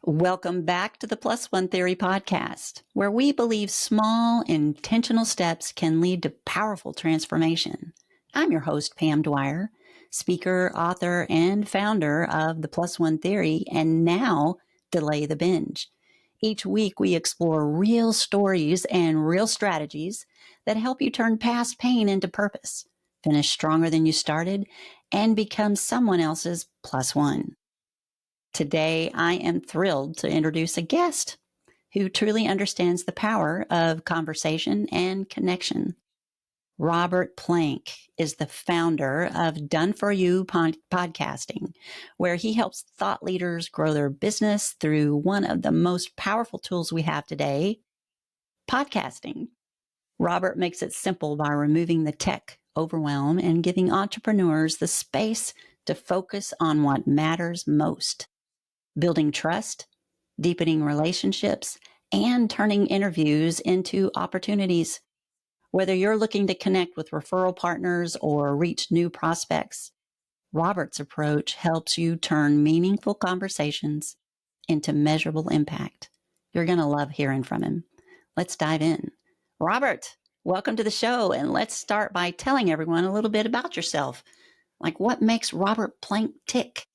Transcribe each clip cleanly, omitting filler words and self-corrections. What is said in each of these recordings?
Welcome back to the Plus One Theory podcast, where we believe small, intentional steps can lead to powerful transformation. I'm your host, Pam Dwyer, speaker, author, and founder of the Plus One Theory, and now Delay the Binge. Each week, we explore real stories and real strategies that help you turn past pain into purpose, finish stronger than you started, and become someone else's plus one. Today, I am thrilled to introduce a guest who truly understands the power of conversation and connection. Robert Plank is the founder of Done For You Podcasting, where he helps thought leaders grow their business through one of the most powerful tools we have today, podcasting. Robert makes it simple by removing the tech overwhelm and giving entrepreneurs the space to focus on what matters most. Building trust, deepening relationships, and turning interviews into opportunities. Whether you're looking to connect with referral partners or reach new prospects, Robert's approach helps you turn meaningful conversations into measurable impact. You're going to love hearing from him. Let's dive in. Robert, welcome to the show, and let's start by telling everyone a little bit about yourself. Like, what makes Robert Plank tick?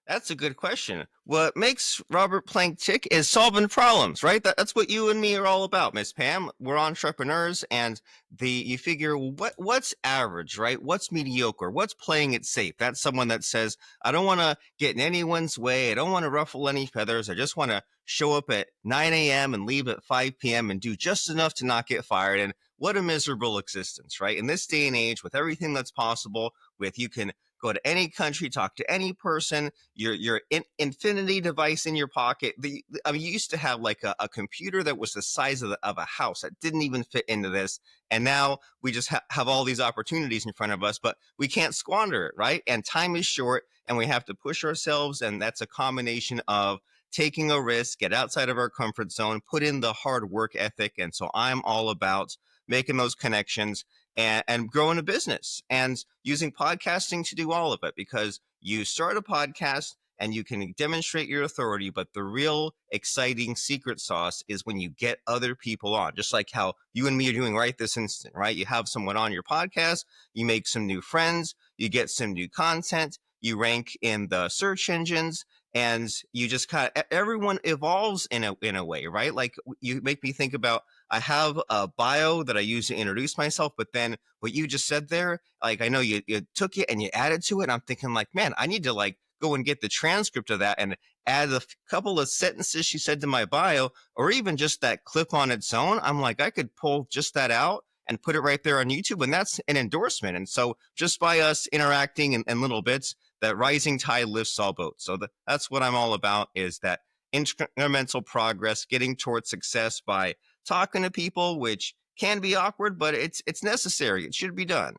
That's a good question. What makes Robert Plank tick is solving problems, right? That's what you and me are all about, Miss Pam. We're entrepreneurs, and you figure what's average, right? What's mediocre? What's playing it safe? That's someone that says, I don't want to get in anyone's way. I don't want to ruffle any feathers. I just want to show up at 9 a.m. and leave at 5 p.m. and do just enough to not get fired. And what a miserable existence, right? In this day and age, with everything that's possible, with you can go to any country, talk to any person, your infinity device in your pocket. You used to have like a computer that was the size of a house that didn't even fit into this. And now we just have all these opportunities in front of us, but we can't squander it, right? And time is short and we have to push ourselves. And that's a combination of taking a risk, get outside of our comfort zone, put in the hard work ethic. And so I'm all about making those connections and growing a business and using podcasting to do all of it, because you start a podcast and you can demonstrate your authority. But the real exciting secret sauce is when you get other people on, just like how you and me are doing right this instant, right? You have someone on your podcast, you make some new friends, you get some new content, you rank in the search engines, and you just everyone evolves in a way, right? Like, you make me think about, I have a bio that I use to introduce myself, but then what you just said there, like, I know you took it and you added to it. And I'm thinking like, man, I need to like go and get the transcript of that and add a couple of sentences she said to my bio, or even just that clip on its own. I'm like, I could pull just that out and put it right there on YouTube, and that's an endorsement. And so just by us interacting in little bits, that rising tide lifts all boats. So that's what I'm all about, is that incremental progress, getting towards success by talking to people, which can be awkward, but it's necessary. It should be done.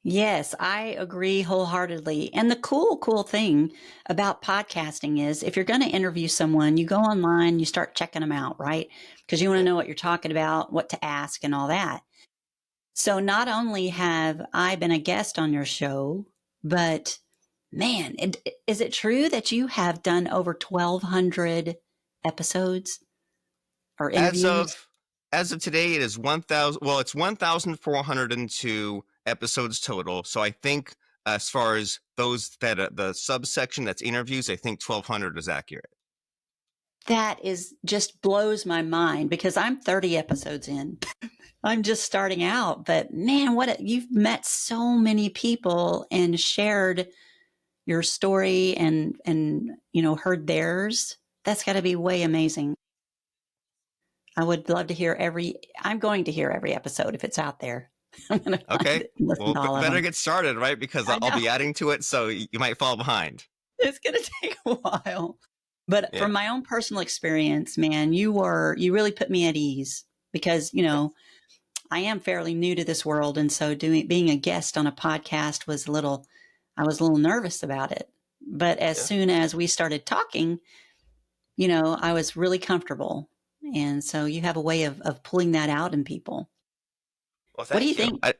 Yes, I agree wholeheartedly. And the cool thing about podcasting is, if you're going to interview someone, you go online, you start checking them out, right? Because you want to know what you're talking about, what to ask, and all that. So not only have I been a guest on your show, but man, is it true that you have done over 1,200 episodes or interviews? As of today, it is 1,000. Well, it's 1,402 episodes total. So I think, as far as those that the subsection that's interviews, I think 1,200 is accurate. That is just blows my mind, because I'm 30 episodes in. I'm just starting out, but man, you've met so many people and shared your story and heard theirs. That's got to be way amazing. I would love to hear I'm going to hear every episode if it's out there. I'm going to Okay. Well, to all of better them. get started, right? Because I'll be adding to it, so you might fall behind. It's going to take a while. But Yeah. from my own personal experience, man, you really put me at ease, because, I am fairly new to this world. And so being a guest on a podcast I was a little nervous about it. But as soon as we started talking, I was really comfortable. And so you have a way of pulling that out in people. Well, What do you thank you. think?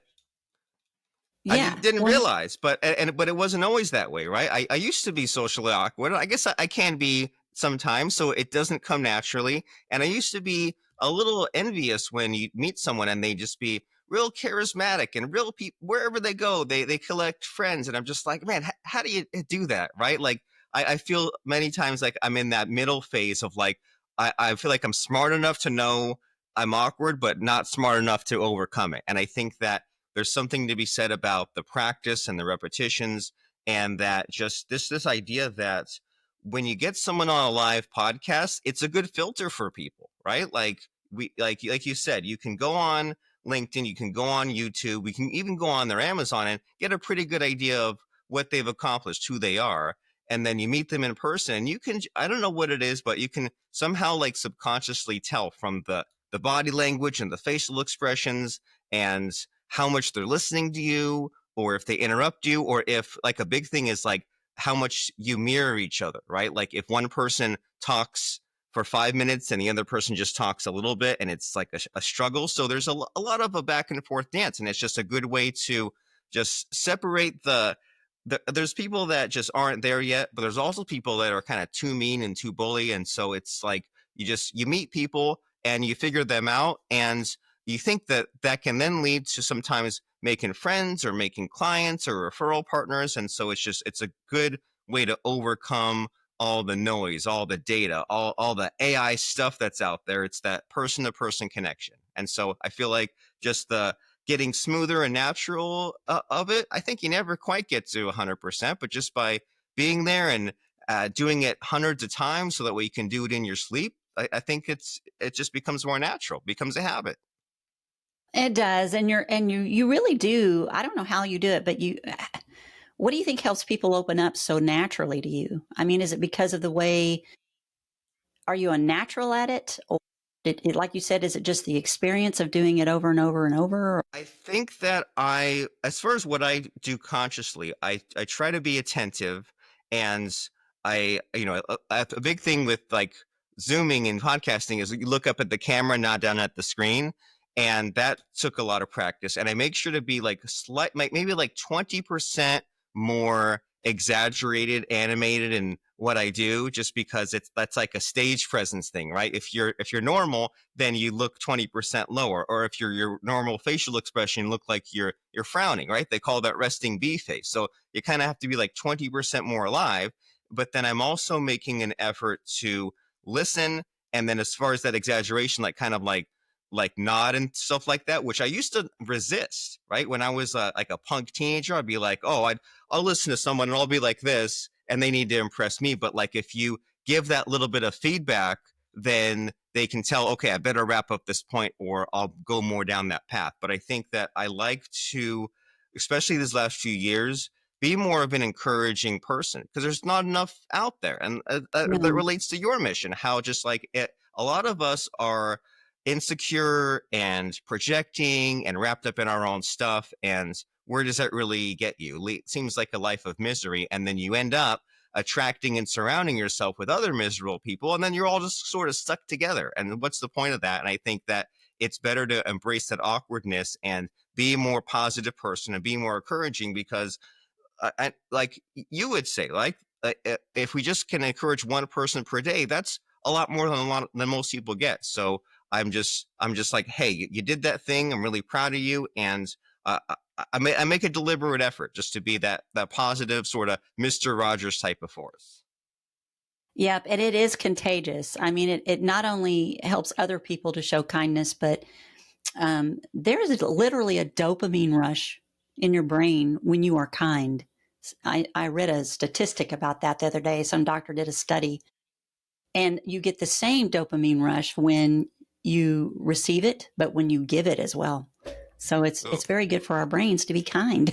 I didn't realize, but it wasn't always that way, right? I used to be socially awkward. I guess I can be sometimes, so it doesn't come naturally. And I used to be a little envious when you meet someone and they just be real charismatic and real people wherever they go, they collect friends. And I'm just like, man, how do you do that? Right. Like I feel many times like I'm in that middle phase of like, I feel like I'm smart enough to know I'm awkward, but not smart enough to overcome it. And I think that there's something to be said about the practice and the repetitions, and that just this idea that when you get someone on a live podcast, it's a good filter for people, right? Like like you said, you can go on LinkedIn, you can go on YouTube, we can even go on their Amazon and get a pretty good idea of what they've accomplished, who they are. And then you meet them in person and you can, I don't know what it is, but you can somehow like subconsciously tell from the body language and the facial expressions and how much they're listening to you, or if they interrupt you, or if like a big thing is like how much you mirror each other, right? Like if one person talks for 5 minutes and the other person just talks a little bit and it's like a struggle. So there's a lot of a back and forth dance, and it's just a good way to just separate there's people that just aren't there yet, but there's also people that are kind of too mean and too bully. And so it's like you meet people and you figure them out, and you think that that can then lead to sometimes making friends or making clients or referral partners. And so it's a good way to overcome all the noise, all the data, all the AI stuff that's out there. It's that person to person connection. And so I feel like just the getting smoother and natural of it, I think you never quite get to 100%, but just by being there and doing it hundreds of times so that way you can do it in your sleep, I think it just becomes more natural, becomes a habit. It does, and you really do. I don't know how you do it, but you. What do you think helps people open up so naturally to you? I mean, is it because of the way? Are you a natural at it, or like you said, is it just the experience of doing it over and over and over? I think that as far as what I do consciously, I try to be attentive, and a big thing with like Zooming and podcasting is you look up at the camera, not down at the screen. And that took a lot of practice. And I make sure to be like maybe like 20% more exaggerated, animated in what I do, just because that's like a stage presence thing, right? If you're normal, then you look 20% lower. Or if your normal facial expression look like you're frowning, right? They call that resting bee face. So you kind of have to be like 20% more alive. But then I'm also making an effort to listen. And then as far as that exaggeration, like kind of like nod and stuff like that, which I used to resist, right? When I was like a punk teenager, I'd be like, oh, I'll listen to someone and I'll be like this, and they need to impress me. But like if you give that little bit of feedback, then they can tell, okay, I better wrap up this point or I'll go more down that path. But I think that I like to, especially these last few years, be more of an encouraging person because there's not enough out there. And that No. relates to your mission, how just like a lot of us are insecure and projecting and wrapped up in our own stuff. And where does that really get you? It seems like a life of misery. And then you end up attracting and surrounding yourself with other miserable people. And then you're all just sort of stuck together. And what's the point of that? And I think that it's better to embrace that awkwardness and be a more positive person and be more encouraging because like you would say, like if we just can encourage one person per day, that's a lot more than most people get. So I'm just like, hey, you did that thing. I'm really proud of you, and I make a deliberate effort just to be that positive sort of Mr. Rogers type of force. Yep, and it is contagious. I mean, it not only helps other people to show kindness, but there is literally a dopamine rush in your brain when you are kind. I read a statistic about that the other day. Some doctor did a study, and you get the same dopamine rush when you receive it, but when you give it as well. So So it's very good for our brains to be kind.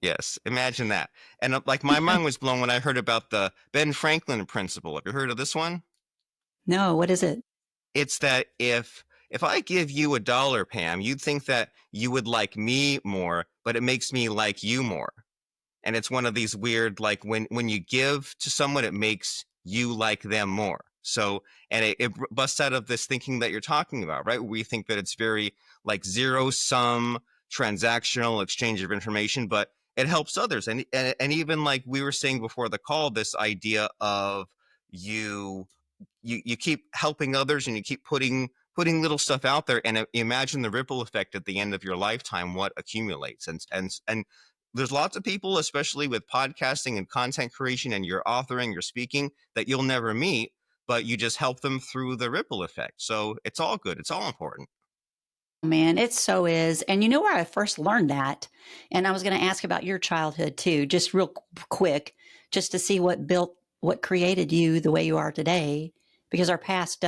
yes, imagine that. And like my mind was blown when I heard about the Ben Franklin principle. Have you heard of this one? No, what is it? It's that if I give you $1, Pam, you'd think that you would like me more, but it makes me like you more. And it's one of these weird, like when you give to someone, it makes you like them more. So, and it busts out of this thinking that you're talking about, right? We think that it's very like zero sum transactional exchange of information, but it helps others. And even like we were saying before the call, this idea of you you keep helping others, and you keep putting little stuff out there, and imagine the ripple effect at the end of your lifetime, what accumulates. And there's lots of people, especially with podcasting and content creation, and your authoring, your speaking, that you'll never meet, but you just help them through the ripple effect. So it's all good, it's all important. Man, it so is. And you know where I first learned that? And I was going to ask about your childhood too, just real quick, just to see what created you the way you are today. Because our past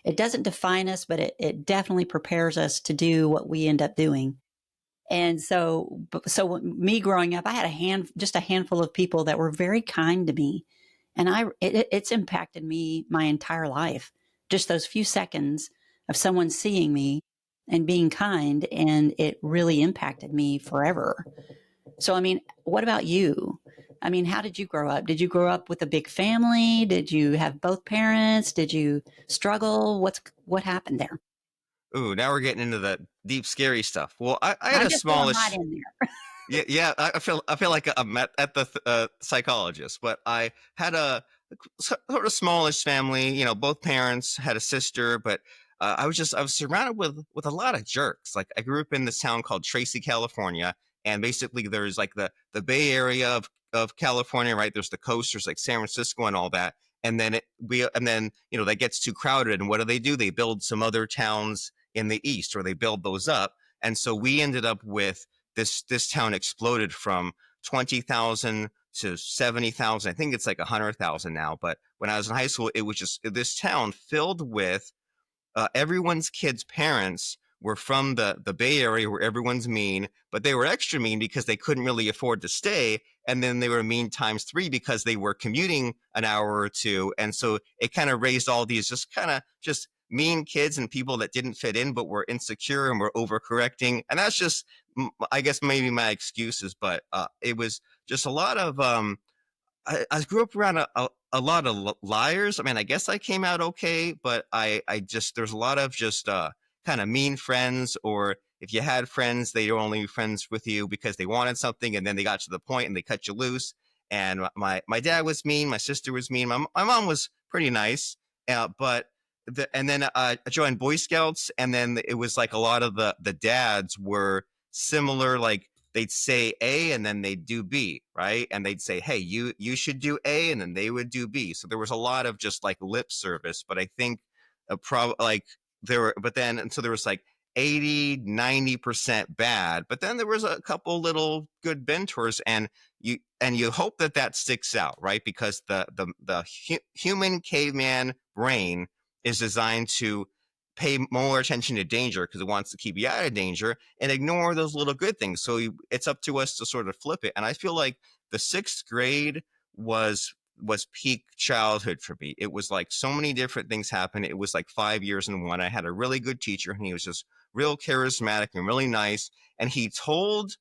it doesn't define us, but it definitely prepares us to do what we end up doing. And so me growing up, I had just a handful of people that were very kind to me. And it's impacted me my entire life. Just those few seconds of someone seeing me and being kind, and it really impacted me forever. So, I mean, what about you? I mean, how did you grow up? Did you grow up with a big family? Did you have both parents? Did you struggle? What happened there? Ooh, now we're getting into the deep, scary stuff. Well, I had I'm a just going right smallish. in there. Yeah, yeah. I feel like I'm at the psychologist, but I had a sort of smallish family. You know, both parents had a sister, but I was surrounded with a lot of jerks. Like, I grew up in this town called Tracy, California, and basically there's like the Bay Area of California, right? There's the coast, there's like San Francisco and all that, and then that gets too crowded, and what do? They build some other towns in the east, or they build those up, and so we ended up with this town exploded from 20,000 to 70,000. I think it's like 100,000 now. But when I was in high school, it was just this town filled with everyone's kids' parents were from the Bay Area, where everyone's mean, but they were extra mean because they couldn't really afford to stay. And then they were mean times three because they were commuting an hour or two. And so it kind of raised all these just mean kids and people that didn't fit in but were insecure and were overcorrecting. And that's just, I guess, maybe my excuses, but it was just a lot of I grew up around a lot of liars. I mean, I guess I came out okay, but I just, there's a lot of just kind of mean friends, or if you had friends, they were only friends with you because they wanted something, and then they got to the point and they cut you loose. And my dad was mean, my sister was mean, my mom was pretty nice, but and then I joined Boy Scouts, and then it was like a lot of the dads were similar, like they'd say A and then they'd do B, right? And they'd say, "Hey, you should do A," and then they would do B. So there was a lot of just like lip service, but I think like there were, but then, and so there was like 80-90% bad, but then there was a couple little good mentors, and you hope that sticks out, right? Because the human caveman brain is designed to pay more attention to danger because it wants to keep you out of danger, and ignore those little good things. So it's up to us to sort of flip it. And I feel like the sixth grade was peak childhood for me. It was like so many different things happened. It was like 5 years in one. I had a really good teacher, and he was just real charismatic and really nice. And he told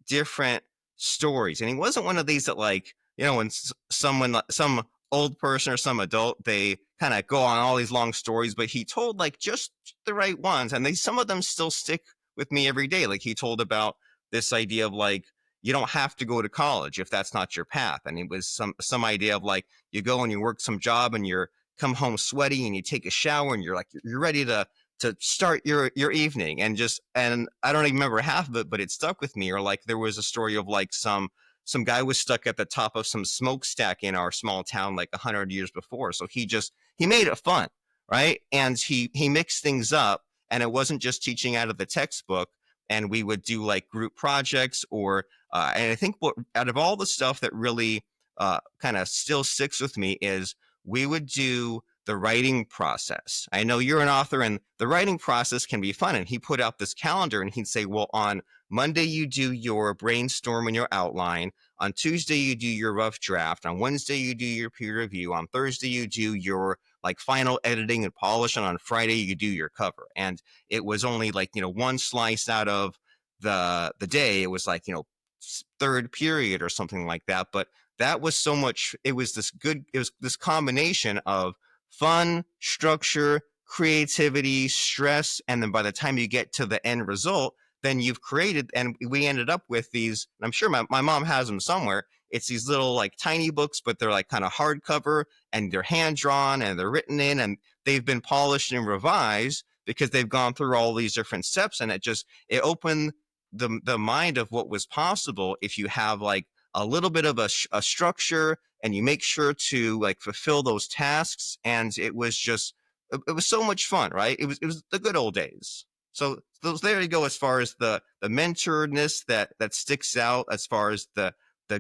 different stories. And he wasn't one of these that, like, when some old person or some adult, they kind of go on all these long stories, but he told like just the right ones. And some of them still stick with me every day. Like, he told about this idea of like, you don't have to go to college if that's not your path. And it was some idea of like, you go and you work some job, and you're come home sweaty, and you take a shower, and you're ready to start your evening. And I don't even remember half of it, but it stuck with me. Or like, there was a story of like some guy was stuck at the top of some smokestack in our small town like 100 years before. So he made it fun, right? And he mixed things up, and it wasn't just teaching out of the textbook. And we would do like group projects, or and I think what out of all the stuff that really kind of still sticks with me is we would do the writing process. I know you're an author, and the writing process can be fun. And he put out this calendar, and he'd say, well, on Monday you do your brainstorm and your outline. On Tuesday you do your rough draft. On Wednesday you do your peer review. On Thursday you do your like final editing and polish. And on Friday you do your cover. And it was only like, one slice out of the day. It was like, third period or something like that. But that was so much. It was this combination of fun, structure, creativity, stress, and then by the time you get to the end result, then you've created. And we ended up with these, I'm sure my mom has them somewhere. it's these little like tiny books, but they're like kind of hardcover and they're hand drawn and they're written in and they've been polished and revised because they've gone through all these different steps. And it opened the mind of what was possible if you have like a little bit of a structure and you make sure to like fulfill those tasks. And it was so much fun, right? It was the good old days. So there you go. As far as the mentorness that sticks out, as far as the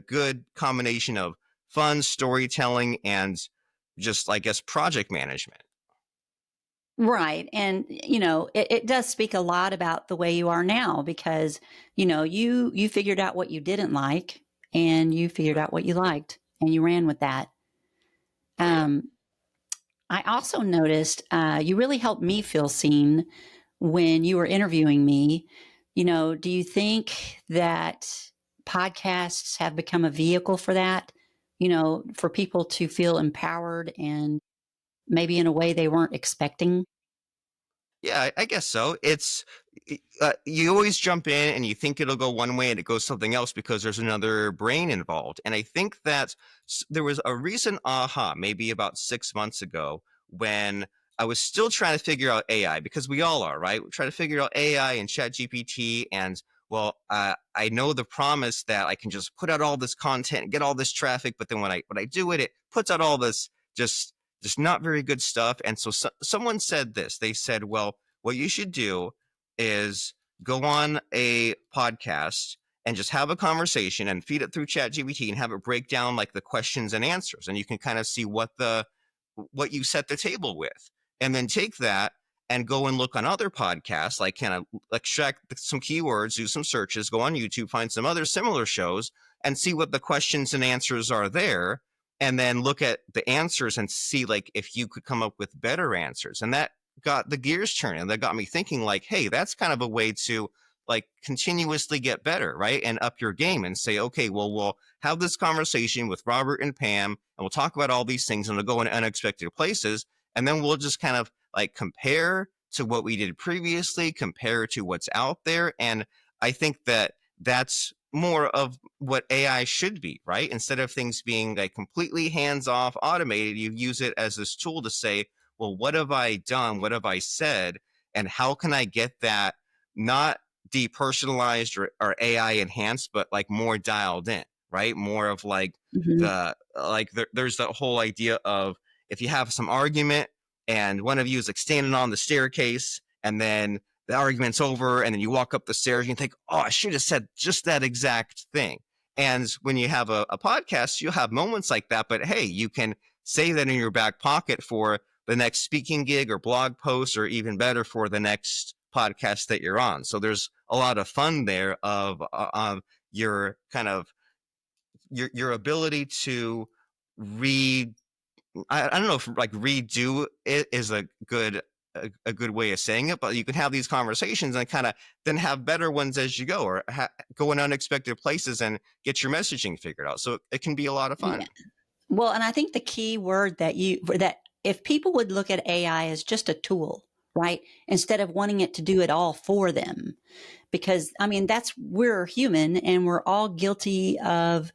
good combination of fun storytelling and just, I guess, project management. Right. And, it does speak a lot about the way you are now because, you figured out what you didn't like and you figured out what you liked and you ran with that. Oh yeah. Um, I also noticed you really helped me feel seen when you were interviewing me. Do you think that podcasts have become a vehicle for that? For people to feel empowered and maybe in a way they weren't expecting? Yeah, I guess so. You always jump in and you think it'll go one way and it goes something else because there's another brain involved. And I think that there was a recent aha, maybe about 6 months ago, when I was still trying to figure out AI because we all are, right? We're trying to figure out AI and ChatGPT, and well, I know the promise that I can just put out all this content and get all this traffic, but then when I do it, it puts out all this just not very good stuff. And so someone said this. They said, well, what you should do is go on a podcast and just have a conversation and feed it through ChatGPT and have it break down like the questions and answers. And you can kind of see what you set the table with. And then take that and go and look on other podcasts, like kind of extract some keywords, do some searches, go on YouTube, find some other similar shows and see what the questions and answers are there, and then look at the answers and see like if you could come up with better answers. And that got the gears turning. That got me thinking like, hey, that's kind of a way to like continuously get better, right? And up your game and say, okay, well, we'll have this conversation with Robert and Pam and we'll talk about all these things and it'll go in unexpected places. And then we'll just kind of like compare to what we did previously, compare to what's out there. And I think that that's more of what AI should be, right? Instead of things being like completely hands off, automated, you use it as this tool to say, well, what have I done? What have I said? And how can I get that not depersonalized or AI enhanced, but like more dialed in, right? More of like Mhm. there's that whole idea of if you have some argument and one of you is like standing on the staircase and then the argument's over and then you walk up the stairs and you think, oh, I should have said just that exact thing. And when you have a podcast, you'll have moments like that, but hey, you can save that in your back pocket for the next speaking gig or blog post, or even better for the next podcast that you're on. So there's a lot of fun there of your kind of your ability to read. I don't know if like redo it is a good way of saying it, but you can have these conversations and kind of then have better ones as you go, or go in unexpected places and get your messaging figured out. So it can be a lot of fun. Yeah. Well, and I think the key word that if people would look at AI as just a tool, right? Instead of wanting it to do it all for them. Because I mean, we're human and we're all guilty of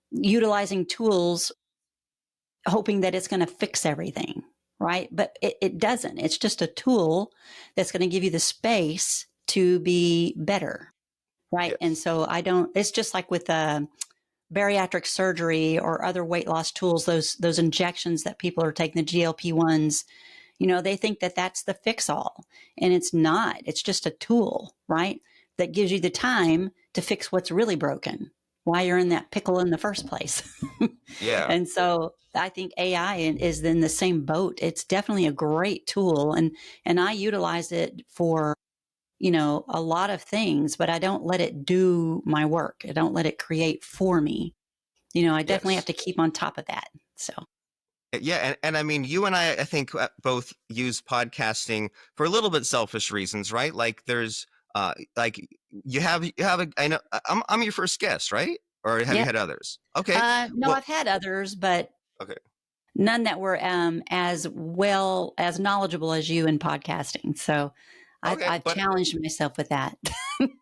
utilizing tools hoping that it's going to fix everything, right? But it doesn't. It's just a tool that's going to give you the space to be better, right? And Yes. so it's just like with bariatric surgery or other weight loss tools, those injections that people are taking, the GLP-1s, they think that that's the fix all. And it's not. It's just a tool, right? That gives you the time to fix what's really broken, why you're in that pickle in the first place. Yeah. And so I think AI is in the same boat. It's definitely a great tool. And I utilize it for, a lot of things, but I don't let it do my work. I don't let it create for me. I definitely have Yes. to keep on top of that. So. Yeah, and I mean, you and I think both use podcasting for a little bit selfish reasons, right? Like there's like you have a I know I'm your first guest, right? Or have you Yep. had others? Okay. No, Well, I've had others, but okay. none that were as well as knowledgeable as you in podcasting. So Okay, I've challenged myself with that.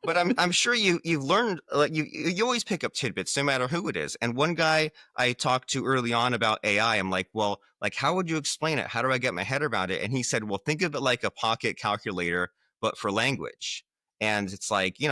But I'm sure you've learned, like, you always pick up tidbits no matter who it is. And one guy I talked to early on about AI, I'm like, well, like, how would you explain it? How do I get my head around it? And he said, well, think of it like a pocket calculator, but for language. And it's like, you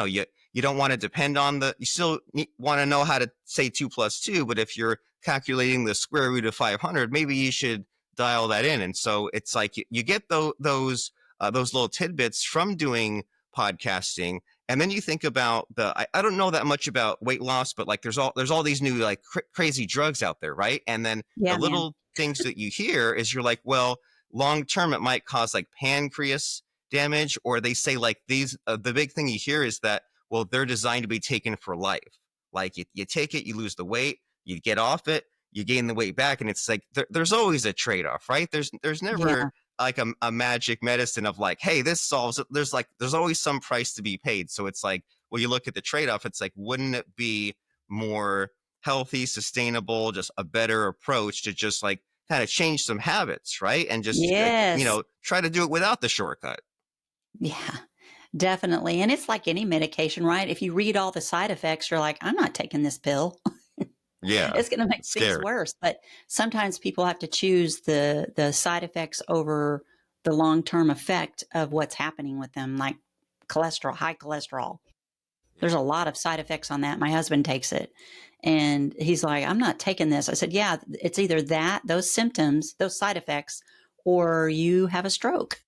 don't want to depend on you still want to know how to say 2 plus 2, but if you're calculating the square root of 500, maybe you should dial that in. And so it's like you get those little tidbits from doing podcasting. And then you think about I don't know that much about weight loss, but like there's all these new like crazy drugs out there, right? And then the Yeah, man. little things that you hear is you're like, well, long term it might cause like pancreas damage, or they say like these the big thing you hear is that, well, they're designed to be taken for life. Like you take it, you lose the weight, you get off it, you gain the weight back, and it's like there's always a trade-off, right? There's never Yeah. like a magic medicine of like, hey, this solves it. There's always some price to be paid. So it's like, well, you look at the trade-off, it's like, wouldn't it be more healthy, sustainable, just a better approach to just like kind of change some habits, right? And just like, Yes. try to do it without the shortcut. Yeah, definitely. And it's like any medication, right? If you read all the side effects, you're like, I'm not taking this pill. Yeah. It's going to make things Scary. worse. But sometimes people have to choose the side effects over the long-term effect of what's happening with them, like cholesterol, high cholesterol. There's a lot of side effects on that. My husband takes it and he's like, I'm not taking this. I said, yeah, it's either that, those symptoms, those side effects, or you have a stroke.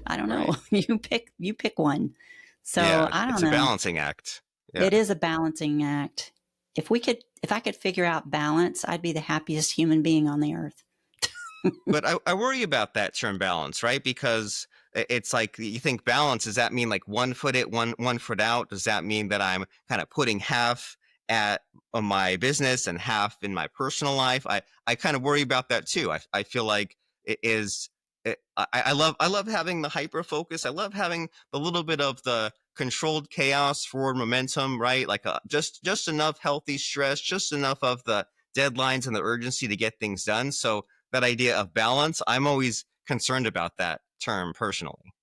I don't know. Right. You pick one. So Yeah. I don't It's a know. balancing act. Yeah. It is a balancing act. If I could figure out balance, I'd be the happiest human being on the earth. But I worry about that term balance, right? Because it's like you think balance, does that mean like 1 foot in, one foot out? Does that mean that I'm kind of putting half at my business and half in my personal life? I kind of worry about that too. I feel like it is. I love having the hyper focus. I love having the little bit of the controlled chaos, forward momentum, right? Like just enough healthy stress, just enough of the deadlines and the urgency to get things done. So that idea of balance, I'm always concerned about that term personally.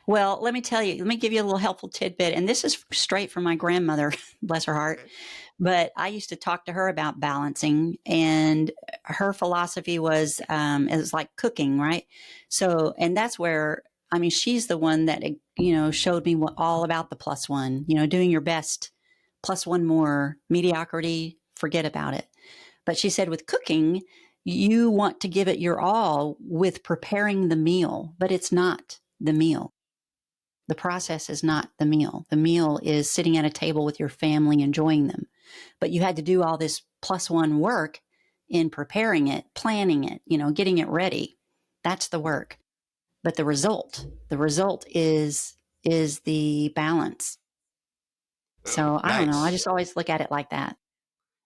Well, let me tell you, let me give you a little helpful tidbit. And this is straight from my grandmother, bless her heart. Okay. But I used to talk to her about balancing, and her philosophy was it was like cooking, right? So, and that's where I mean, she's the one that showed me all about the plus one. Doing your best, plus one more. Mediocrity, forget about it. But she said with cooking, you want to give it your all with preparing the meal, but it's not the meal. The process is not the meal. The meal is sitting at a table with your family, enjoying them. But you had to do all this plus one work in preparing it, planning it, getting it ready. That's the work. But the result is the balance. So I don't know. I Nice. just always look at it like that.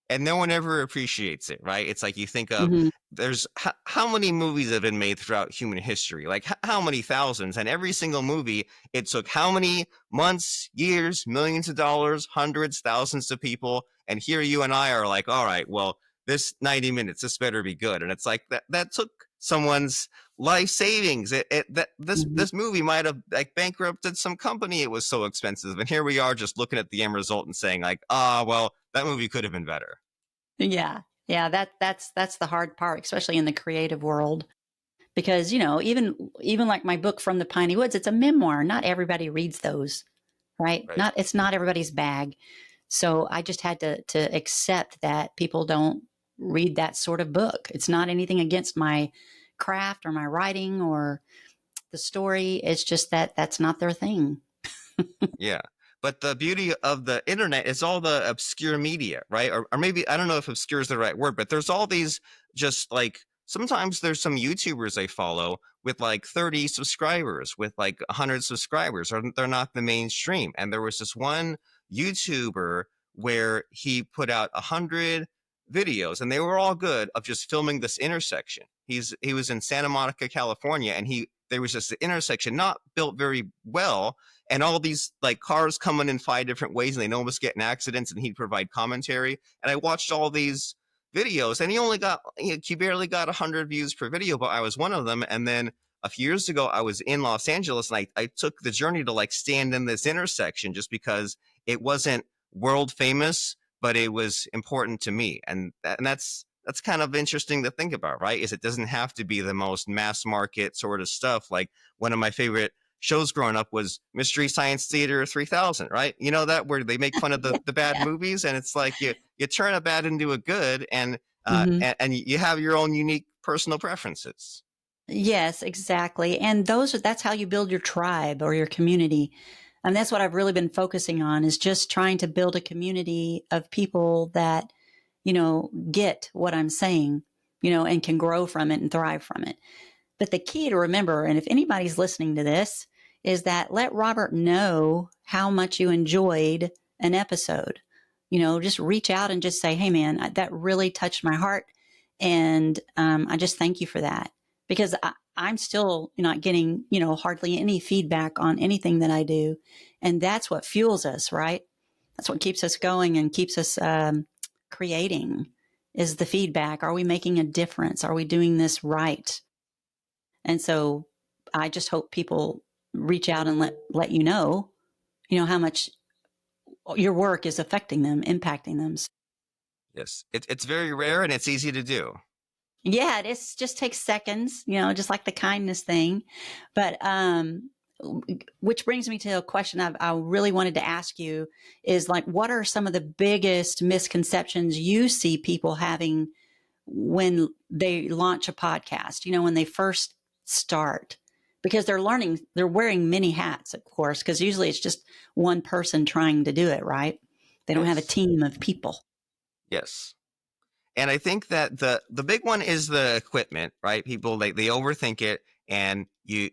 And no one ever appreciates it, right? It's like you think of Mm-hmm. there's how many movies have been made throughout human history, like how many thousands, and every single movie it took how many months, years, millions of dollars, hundreds, thousands of people, and here you and I are like, all right, well, this 90 minutes, this better be good. And it's like that took someone's life savings. Mm-hmm. This movie might have like bankrupted some company, it was so expensive, and here we are just looking at the end result and saying like, well, that movie could have been better. Yeah. Yeah, that's the hard part, especially in the creative world. Because, even like my book From the Piney Woods, it's a memoir. Not everybody reads those, right? Right. It's not everybody's bag. So I just had to accept that people don't read that sort of book. It's not anything against my craft or my writing or the story. It's just that that's not their thing. Yeah. But the beauty of the internet is all the obscure media, right? Or maybe, I don't know if obscure is the right word, but there's all these just like, sometimes there's some YouTubers I follow with like 30 subscribers, with like 100 subscribers, or they're not the mainstream. And there was this one YouTuber where he put out 100 videos and they were all good of just filming this intersection. He was in Santa Monica, California, and there was just an intersection not built very well, and all these like cars coming in 5 different ways and they almost get in accidents, and he'd provide commentary. And I watched all these videos and he barely got 100 views per video, but I was one of them. And then a few years ago I was in Los Angeles and I took the journey to like stand in this intersection just because it wasn't world famous, but it was important to me. And that's kind of interesting to think about, right? Is it doesn't have to be the most mass market sort of stuff. Like one of my favorite shows growing up was Mystery Science Theater 3000, right? You know that, where they make fun of the bad Yeah. movies, and it's like you turn a bad into a good, Hmm. and you have your own unique personal preferences. Yes, exactly. And that's how you build your tribe or your community. And that's what I've really been focusing on, is just trying to build a community of people that, get what I'm saying, and can grow from it and thrive from it. But the key to remember, and if anybody's listening to this, is that let Robert know how much you enjoyed an episode. Just reach out and just say, hey, man, that really touched my heart. And I just thank you for that. Because I'm still not getting, hardly any feedback on anything that I do. And that's what fuels us, right? That's what keeps us going and keeps us creating, is the feedback. Are we making a difference? Are we doing this right? And so I just hope people reach out and let how much your work is affecting them, impacting them. Yes, it's very rare and it's easy to do. Yeah, it is, just takes seconds, just like the kindness thing. But which brings me to a question I really wanted to ask you, is like, what are some of the biggest misconceptions you see people having when they launch a podcast, when they first start? Because they're wearing many hats, of course, because usually it's just one person trying to do it, right? They don't have a Yes, team of people. yes. And I think that the big one is the equipment, right? People, they overthink it, and you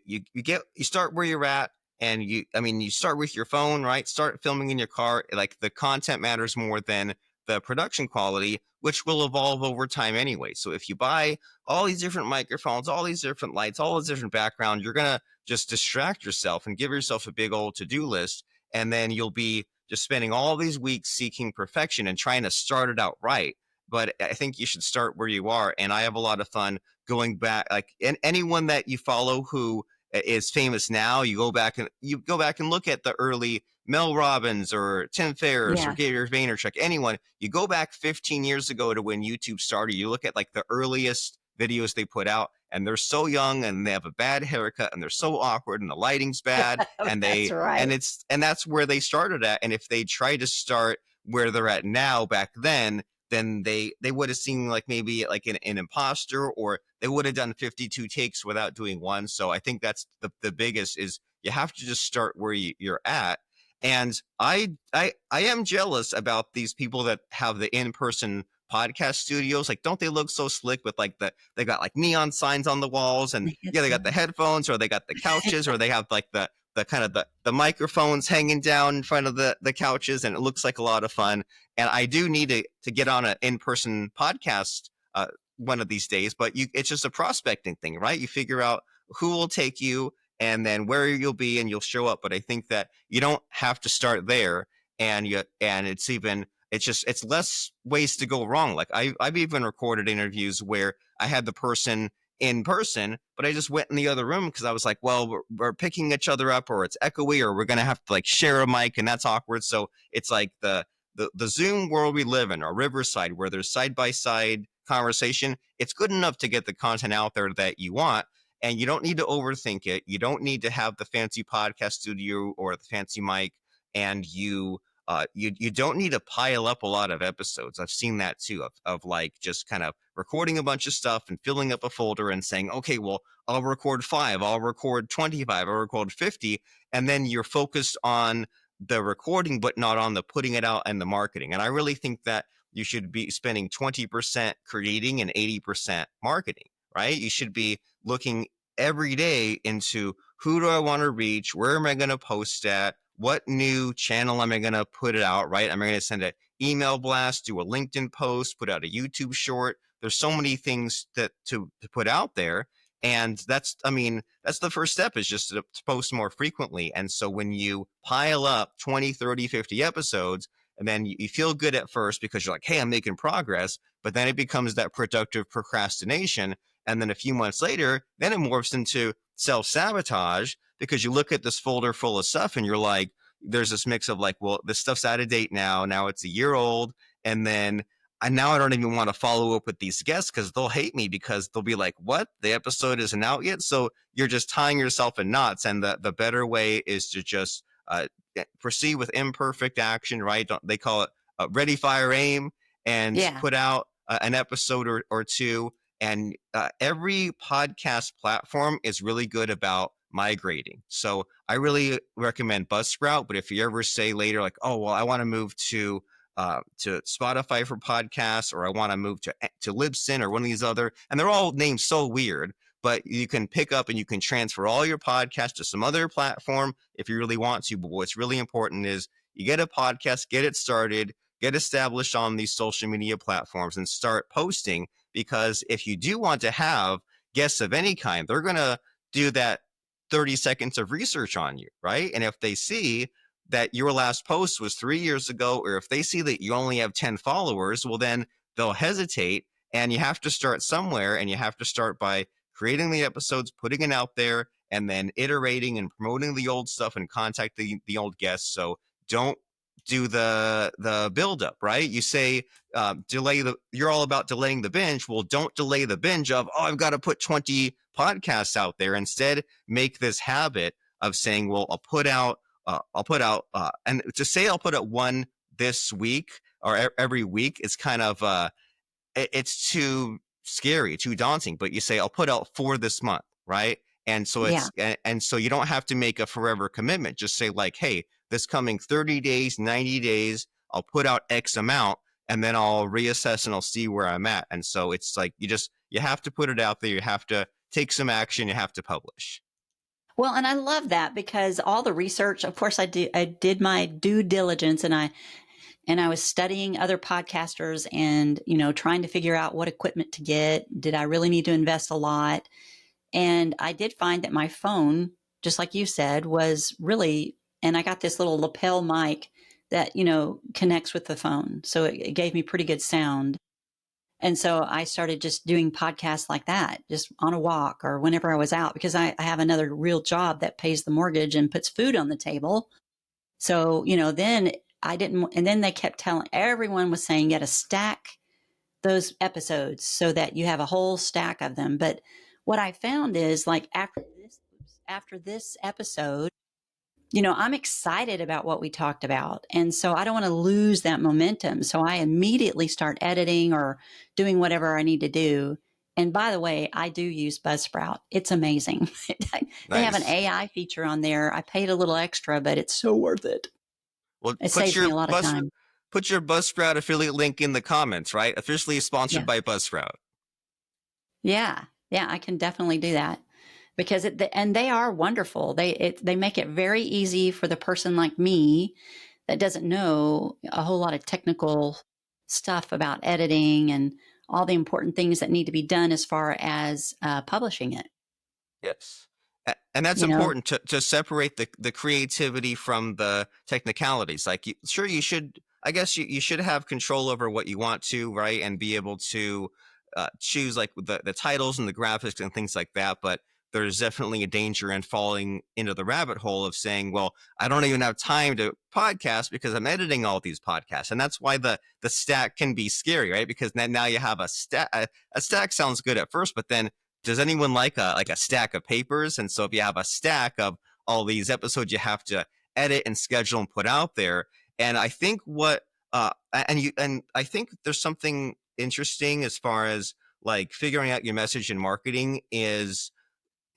start where you're at, and you start with your phone, right? Start filming in your car. Like, the content matters more than the production quality, which will evolve over time anyway. So if you buy all these different microphones, all these different lights, all these different backgrounds, you're gonna just distract yourself and give yourself a big old to-do list, and then you'll be just spending all these weeks seeking perfection and trying to start it out right. But I think you should start where you are. And I have a lot of fun going back, like, anyone that you follow who is famous now, you go back and look at the early Mel Robbins or Tim Ferriss or Yeah. Gary Vaynerchuk, anyone. You go back 15 years ago to when YouTube started. You look at like the earliest videos they put out, and they're so young and they have a bad haircut and they're so awkward and the lighting's bad, and That's they right. and that's where they started at. And if they try to start where they're at now back then they would have seemed like maybe like an imposter, or they would have done 52 takes without doing one. So I think that's the biggest, is you have to just start where you're at. And I am jealous about these people that have the in-person podcast studios. Like, don't they look so slick with like they got like neon signs on the walls, and yeah, they got the headphones, or they got the couches, or they have like the kind of the microphones hanging down in front of the couches, and it looks like a lot of fun. And I do need to get on an in-person podcast one of these days, but it's just a prospecting thing, right? You figure out who will take you, and then where you'll be, and you'll show up. But I think that you don't have to start there, and it's less ways to go wrong. Like, I've even recorded interviews where I had the person in person, but I just went in the other room because I was like, well, we're picking each other up, or it's echoey, or we're gonna have to like share a mic, and that's awkward. So it's like the Zoom world we live in, or Riverside, where there's side by side conversation. It's good enough to get the content out there that you want, and you don't need to overthink it. You don't need to have the fancy podcast studio or the fancy mic, and you don't need to pile up a lot of episodes. I've seen that too, of like just kind of recording a bunch of stuff and filling up a folder and saying, okay, well, I'll record 5, I'll record 25, I'll record 50, and then you're focused on the recording, but not on the putting it out and the marketing. And I really think that you should be spending 20% creating and 80% marketing, right? You should be looking every day into, who do I want to reach? Where am I going to post at? What new channel am I going to put it out, right? Am I going to send an email blast, do a LinkedIn post, put out a YouTube short? There's so many things that to put out there. And that's the first step, is just to post more frequently. And so when you pile up 20, 30, 50 episodes, and then you feel good at first because you're like, hey, I'm making progress, but then it becomes that productive procrastination. And then a few months later, then it morphs into self-sabotage, because you look at this folder full of stuff and you're like, there's this mix of like, well, this stuff's out of date now it's a year old, and then I don't even want to follow up with these guests because they'll hate me, because they'll be like, what, the episode isn't out yet? So you're just tying yourself in knots, and the better way is to just proceed with imperfect action, right? They call it ready, fire, aim, and Yeah. put out an episode or two. And every podcast platform is really good about migrating. So I really recommend Buzzsprout. But if you ever say later, like, oh, well, I want to move to Spotify for podcasts, or I want to move to Libsyn or one of these other, and they're all named so weird, but you can pick up and you can transfer all your podcasts to some other platform if you really want to. But what's really important is you get a podcast, get it started, get established on these social media platforms, and start posting. Because if you do want to have guests of any kind, they're going to do that 30 seconds of research on you, right? And if they see that your last post was 3 years ago, or if they see that you only have 10 followers, well, then they'll hesitate. And you have to start somewhere, and you have to start by creating the episodes, putting it out there, and then iterating and promoting the old stuff and contacting the old guests. So don't do the buildup, right? You say you're all about delaying the binge. Well, don't delay the binge of, oh, I've got to put 20 podcasts out there. Instead, make this habit of saying, well, I'll put out, and to say I'll put out one this week or every week is kind of, it's too scary, too daunting. But you say, I'll put out 4 this month, right? And so and so you don't have to make a forever commitment. Just say like, hey, this coming 30 days, 90 days, I'll put out X amount, and then I'll reassess and I'll see where I'm at. And so it's like, you have to put it out there. You have to take some action. You have to publish. Well, and I love that, because all the research, of course, I did my due diligence, and I was studying other podcasters and, trying to figure out what equipment to get. Did I really need to invest a lot? And I did find that my phone, just like you said, was really, and I got this little lapel mic that, connects with the phone. So it gave me pretty good sound. And so I started just doing podcasts like that, just on a walk or whenever I was out, because I have another real job that pays the mortgage and puts food on the table. So, then I didn't, and then they kept everyone was saying you got to stack those episodes so that you have a whole stack of them. But what I found is, like, after this episode, I'm excited about what we talked about. And so I don't want to lose that momentum. So I immediately start editing or doing whatever I need to do. And by the way, I do use Buzzsprout. It's amazing. They have an Nice. AI feature on there. I paid a little extra, but it's so worth it. Well, It saves me a lot of time. put your Buzzsprout affiliate link in the comments, right? Officially sponsored Yeah. by Buzzsprout. Yeah. Yeah. I can definitely do that, because and they are wonderful. They make it very easy for the person like me that doesn't know a whole lot of technical stuff about editing and all the important things that need to be done as far as publishing it. Yes. And that's You know, important to separate the creativity from the technicalities. Like, you should, I guess you should have control over what you want to, right? And be able to choose like the titles and the graphics and things like that. But there's definitely a danger in falling into the rabbit hole of saying, well, I don't even have time to podcast because I'm editing all these podcasts. And that's why the stack can be scary, right? Because then now you have a stack. A stack sounds good at first, but then does anyone like a stack of papers? And so if you have a stack of all these episodes you have to edit and schedule and put out there, and I think and I think there's something interesting as far as like figuring out your message in marketing is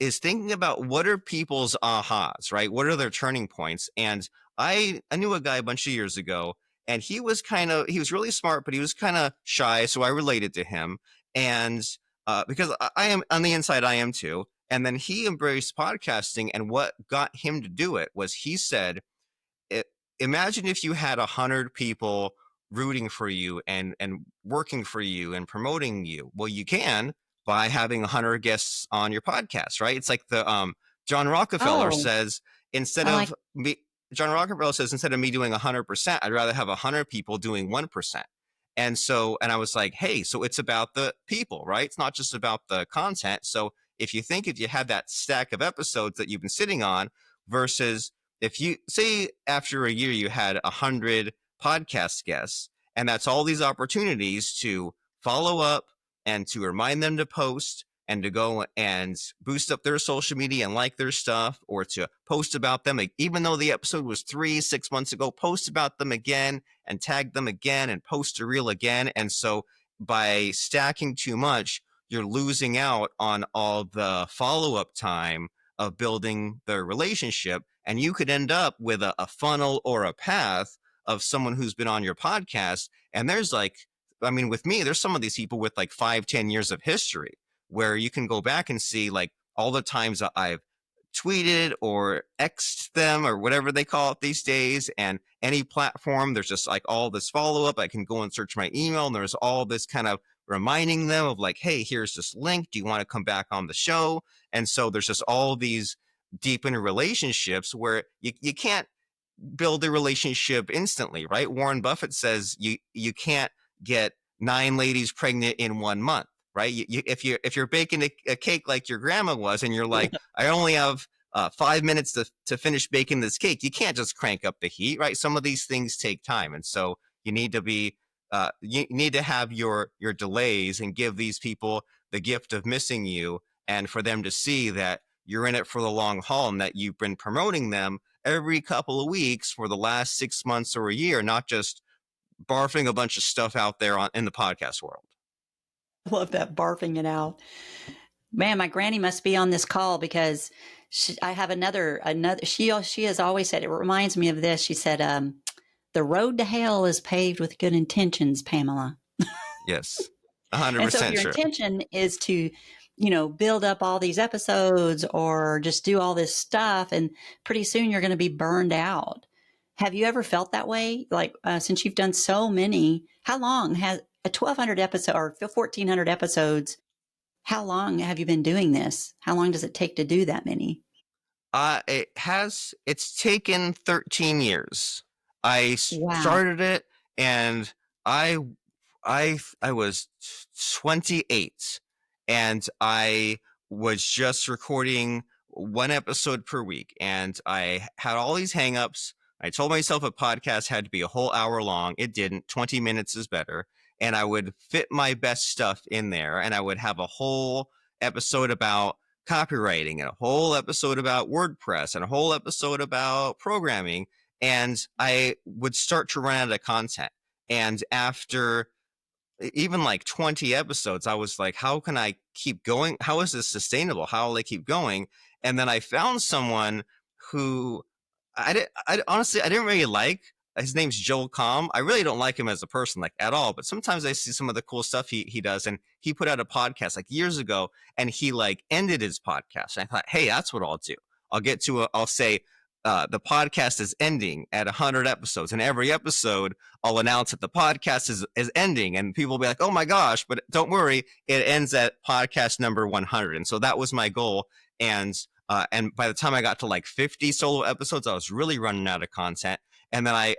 thinking about what are people's ahas, right? What are their turning points? And I knew a guy a bunch of years ago, and he was really smart, but he was kind of shy. So I related to him. And because I am on the inside, I am too. And then he embraced podcasting. And what got him to do it was he said, imagine if you had 100 people rooting for you and working for you and promoting you. Well, you can by having 100 guests on your podcast, right? It's like the John Rockefeller says, instead I of like, me, John Rockefeller says, instead of me doing 100%, I'd rather have 100 people doing 1%. And I was like, hey, so it's about the people, right? It's not just about the content. So if you had that stack of episodes that you've been sitting on versus if you say after a year you had 100 podcast guests, and that's all these opportunities to follow up and to remind them to post and to go and boost up their social media and like their stuff, or to post about them, like, even though the episode was 6 months ago, post about them again and tag them again and post a reel again. And so by stacking too much, you're losing out on all the follow-up time of building the relationship. And you could end up with a funnel or a path of someone who's been on your podcast. And there's like, I mean, with me, there's some of these people with like 5-10 years of history where you can go back and see like all the times that I've tweeted or X'd them or whatever they call it these days. And any platform, there's just like all this follow-up. I can go and search my email, and there's all this kind of reminding them of like, hey, here's this link. Do you want to come back on the show? And so there's just all these deepened relationships where you can't build a relationship instantly, right? Warren Buffett says you can't get 9 ladies pregnant in 1 month, right? If you're baking a cake like your grandma was, and you're like, I only have 5 minutes to finish baking this cake, you can't just crank up the heat, right? Some of these things take time, and so you need to have your delays and give these people the gift of missing you, and for them to see that you're in it for the long haul and that you've been promoting them every couple of weeks for the last 6 months or a year, not just barfing a bunch of stuff out there in the podcast world. I love that, barfing it out. Man, my granny must be on this call, because I have another. She has always said, it reminds me of this. She said, "The road to hell is paved with good intentions, Pamela." Yes, And 100% so if your sure. intention is to, build up all these episodes or just do all this stuff, and pretty soon you're going to be burned out. Have you ever felt that way? Like, since you've done so many, how long has a 1,200 episode or 1,400 episodes? How long have you been doing this? How long does it take to do that many? It's taken 13 years. I Wow. started it, and I was 28, and I was just recording 1 episode per week, and I had all these hangups. I told myself a podcast had to be a whole hour long. It didn't. 20 minutes is better. And I would fit my best stuff in there, and I would have a whole episode about copywriting and a whole episode about WordPress and a whole episode about programming. And I would start to run out of content. And after even like 20 episodes, I was like, how can I keep going? How is this sustainable? How will I keep going? And then I found someone who honestly, I didn't really like. His name's Joel Comm. I really don't like him as a person, like, at all. But sometimes I see some of the cool stuff he does. And he put out a podcast like years ago, and he like ended his podcast. And I thought, hey, that's what I'll do. I'll say, the podcast is ending at 100 episodes, and every episode I'll announce that the podcast is ending, and people will be like, oh my gosh, but don't worry, it ends at podcast number 100. And so that was my goal. And by the time I got to like 50 solo episodes, I was really running out of content. And then I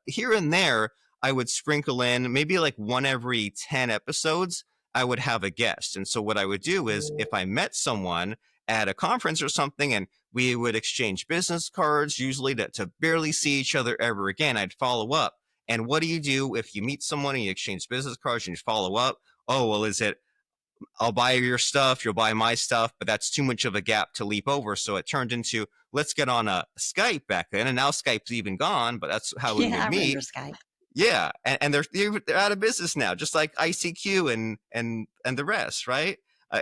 here and there, I would sprinkle in maybe like 1 every 10 episodes, I would have a guest. And so what I would do is, if I met someone at a conference or something, and we would exchange business cards, usually to barely see each other ever again, I'd follow up. And what do you do if you meet someone and you exchange business cards and you follow up? Oh, well, is it, I'll buy your stuff, you'll buy my stuff, but that's too much of a gap to leap over. So it turned into, let's get on a Skype back then. And now Skype's even gone, but that's how we Yeah, I would remember meet. Skype. Yeah. And they're out of business now, just like ICQ and the rest, right?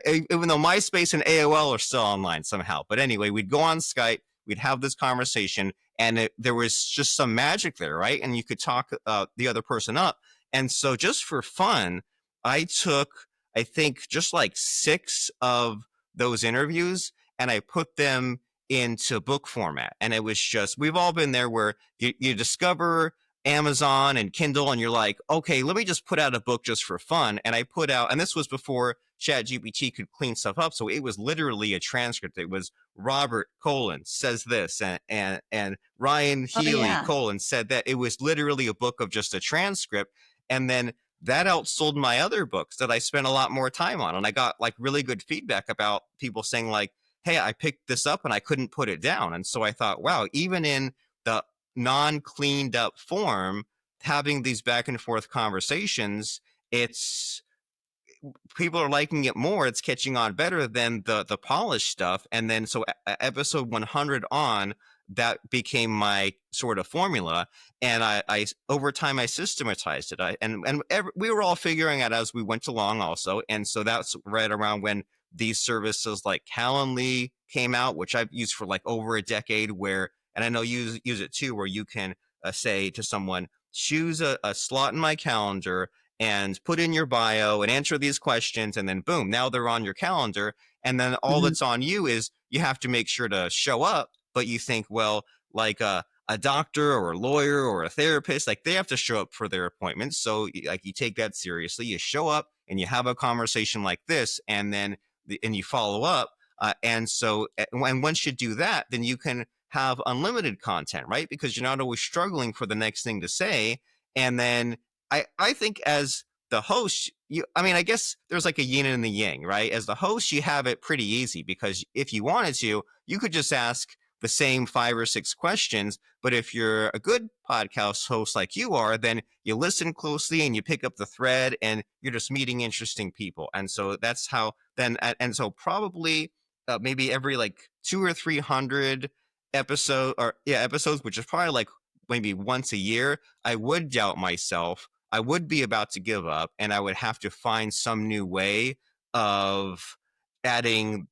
Even though MySpace and AOL are still online somehow. But anyway, we'd go on Skype, we'd have this conversation, and there was just some magic there, right? And you could talk the other person up. And so just for fun, I took, I think, just like 6 of those interviews, and I put them into book format. And it was just, we've all been there where you discover Amazon and Kindle, and you're like, okay, let me just put out a book just for fun. And I put out, and this was before ChatGPT could clean stuff up, so it was literally a transcript. It was Robert says this, and Ryan Oh, Healy yeah. said that. It was literally a book of just a transcript. And then that outsold my other books that I spent a lot more time on. And I got like really good feedback about people saying like, hey, I picked this up and I couldn't put it down. And so I thought, wow, even in the non-cleaned up form, having these back and forth conversations, it's people are liking it more. It's catching on better than the polished stuff. And then so episode 100 on, that became my sort of formula. And I over time I systematized it. We were all figuring out as we went along also. And so that's right around when these services like Calendly came out, which I've used for like over a decade. Where, and I know you use it too, where you can say to someone, choose a slot in my calendar and put in your bio and answer these questions, and then boom, now they're on your calendar. And then all Mhm. that's on you is you have to make sure to show up. But you think, well, like a doctor or a lawyer or a therapist, like they have to show up for their appointments. So like you take that seriously, you show up and you have a conversation like this, and then and you follow up. And so and once you do that, then you can have unlimited content, right? Because you're not always struggling for the next thing to say. And then I think as the host, I mean, I guess there's like a yin and the yang, right? As the host, you have it pretty easy, because if you wanted to, you could just ask the same 5 or 6 questions. But if you're a good podcast host like you are, then you listen closely and you pick up the thread, and you're just meeting interesting people. And so that's how then, and so probably maybe every like 200 or 300 episodes, which is probably like maybe once a year, I would doubt myself. I would be about to give up, and I would have to find some new way of adding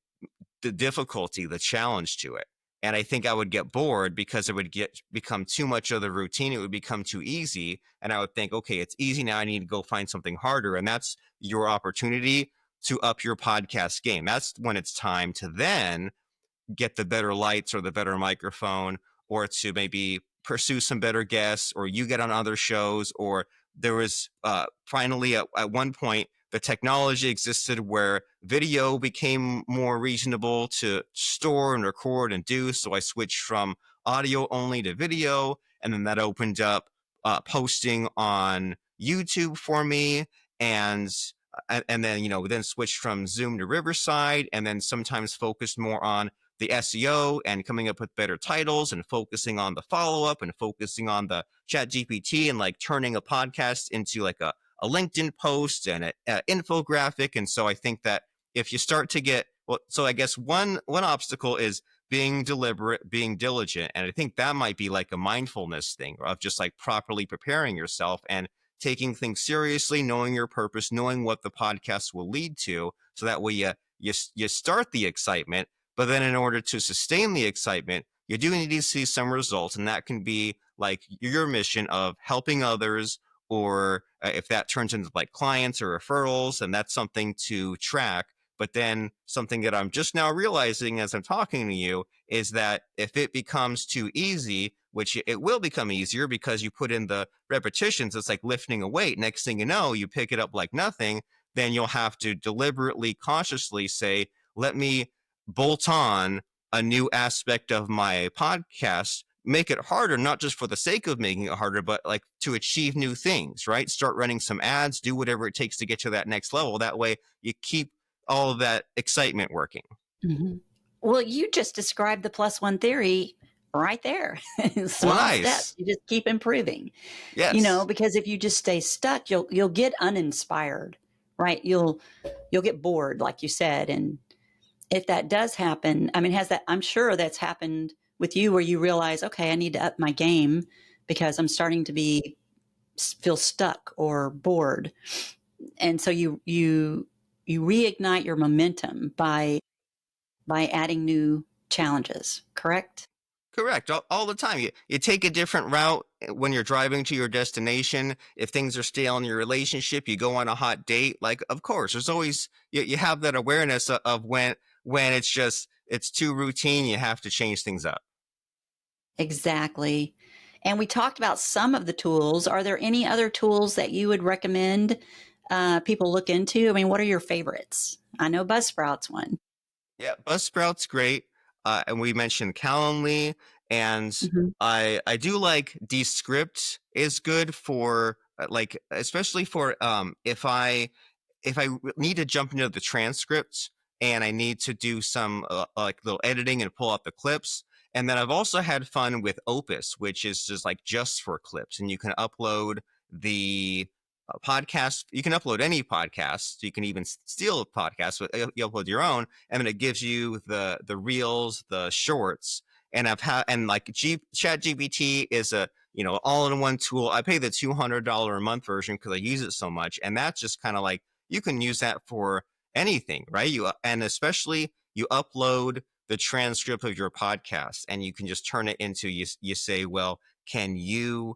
the difficulty, the challenge to it. And I think I would get bored, because it would become too much of the routine. It would become too easy. And I would think, okay, it's easy now. I need to go find something harder. And that's your opportunity to up your podcast game. That's when it's time to then get the better lights or the better microphone, or to maybe pursue some better guests, or you get on other shows. Or there was finally at one point, the technology existed where video became more reasonable to store and record and do. So I switched from audio only to video, and then that opened up posting on YouTube for me. And then, then switched from Zoom to Riverside, and then sometimes focused more on the SEO and coming up with better titles, and focusing on the follow-up, and focusing on the chat GPT, and like turning a podcast into like a LinkedIn post and an infographic. And so I think that if you start to get, well, so I guess one obstacle is being deliberate, being diligent. And I think that might be like a mindfulness thing of just like properly preparing yourself and taking things seriously, knowing your purpose, knowing what the podcast will lead to. So that way you start the excitement. But then in order to sustain the excitement, you do need to see some results. And that can be like your mission of helping others, or if that turns into like clients or referrals, and that's something to track. But then something that I'm just now realizing as I'm talking to you is that if it becomes too easy, which it will become easier because you put in the repetitions, it's like lifting a weight. Next thing you know, you pick it up like nothing. Then you'll have to deliberately, consciously say, let me bolt on a new aspect of my podcast, make it harder, not just for the sake of making it harder, but like to achieve new things, right? Start running some ads, do whatever it takes to get to that next level. That way you keep all of that excitement working. Mhm. Well, you just described the plus one theory right there. Well, Small steps, nice. you just keep improving. Yes. Because if you just stay stuck, you'll get uninspired, right? You'll get bored, like you said. And if that does happen, I mean, I'm sure that's happened with you, where you realize, okay, I need to up my game because I'm starting to feel stuck or bored. And so you reignite your momentum by adding new challenges, correct? Correct. All the time. You take a different route when you're driving to your destination. If things are stale in your relationship, you go on a hot date. Like, of course, there's always, you have that awareness of when it's too routine, you have to change things up. Exactly. And we talked about some of the tools. Are there any other tools that you would recommend people look into? I mean, what are your favorites? I know Buzzsprout's one. Yeah, Buzzsprout's great. And we mentioned Calendly, and Hmm. I do like Descript is good for like, especially for if I need to jump into the transcripts, and I need to do some like little editing and pull up the clips. And then I've also had fun with Opus, which is just like just for clips, and you can upload the podcast. You can upload any podcast. You can even steal a podcast, but you upload your own, and then it gives you the reels, the shorts. And I've had, and like Chat GPT is a, all-in-one tool. I pay the $200 a month version because I use it so much, and that's just kind of like, you can use that for anything, right? And especially you upload the transcript of your podcast, and you can just turn it into, you say, well, can you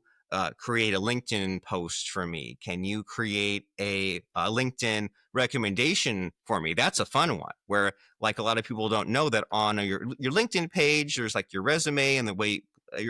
create a LinkedIn post for me? Can you create a LinkedIn recommendation for me? That's a fun one, where like a lot of people don't know that on your LinkedIn page, there's like your resume and the way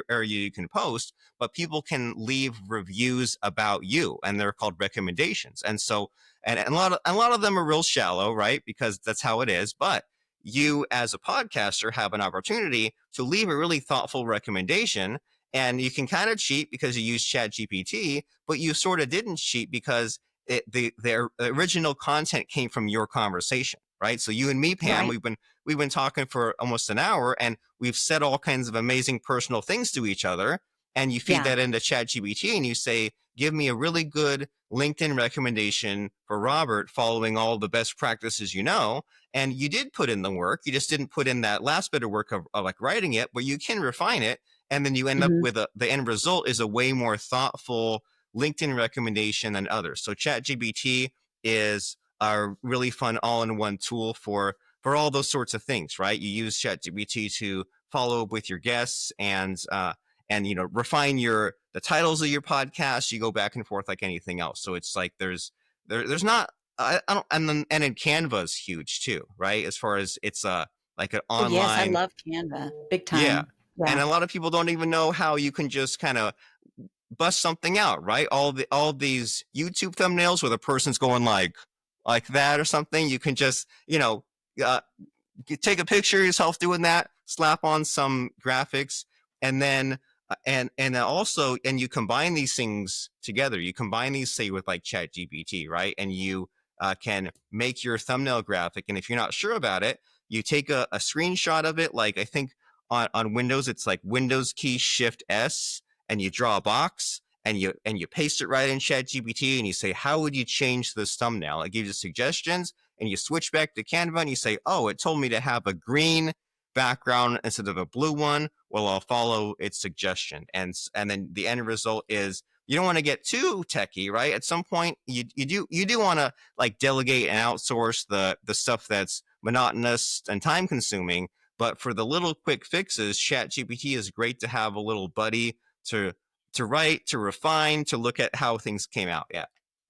area you can post, but people can leave reviews about you, and they're called recommendations. And so, and a lot of them are real shallow, right? Because that's how it is. But you as a podcaster have an opportunity to leave a really thoughtful recommendation, and you can kind of cheat because you use Chat GPT, but you sort of didn't cheat because their original content came from your conversation, right? So you and me, Pam, Right. we've been talking for almost an hour, and we've said all kinds of amazing personal things to each other. And you feed Yeah. that into Chat GPT, and you say, give me a really good LinkedIn recommendation for Robert following all the best practices you know. And you did put in the work. You just didn't put in that last bit of work of like writing it, but you can refine it. And then you end up Hmm. with the end result is a way more thoughtful LinkedIn recommendation than others. So ChatGPT is a really fun all-in-one tool for all those sorts of things, right? You use ChatGPT to follow up with your guests and refine the titles of your podcast. You go back and forth like anything else. So it's like there's not I don't, and then Canva is huge too, right? As far as it's like an Oh, yes. I online, love Canva. Big yeah. time. And Yeah. a lot of people don't even know how you can just kind of bust something out, right? All these YouTube thumbnails where the person's going like that or something. You can just uh, take a picture of yourself doing that, slap on some graphics, and then and also, and you combine these things together. You combine these, say, with like Chat GPT, right? And you can make your thumbnail graphic. And if you're not sure about it, you take a screenshot of it. Like I think on Windows, it's like Windows key Shift S, and you draw a box, and you paste it right in Chat GPT, and you say, how would you change this thumbnail? It gives you suggestions, and you switch back to Canva and you say, oh, it told me to have a green background instead of a blue one. Well, I'll follow its suggestion. And then the end result is, you don't want to get too techie, right? At some point, you do want to like delegate and outsource the stuff that's monotonous and time consuming. But for the little quick fixes, ChatGPT is great to have a little buddy to write, to refine, to look at how things came out. Yeah.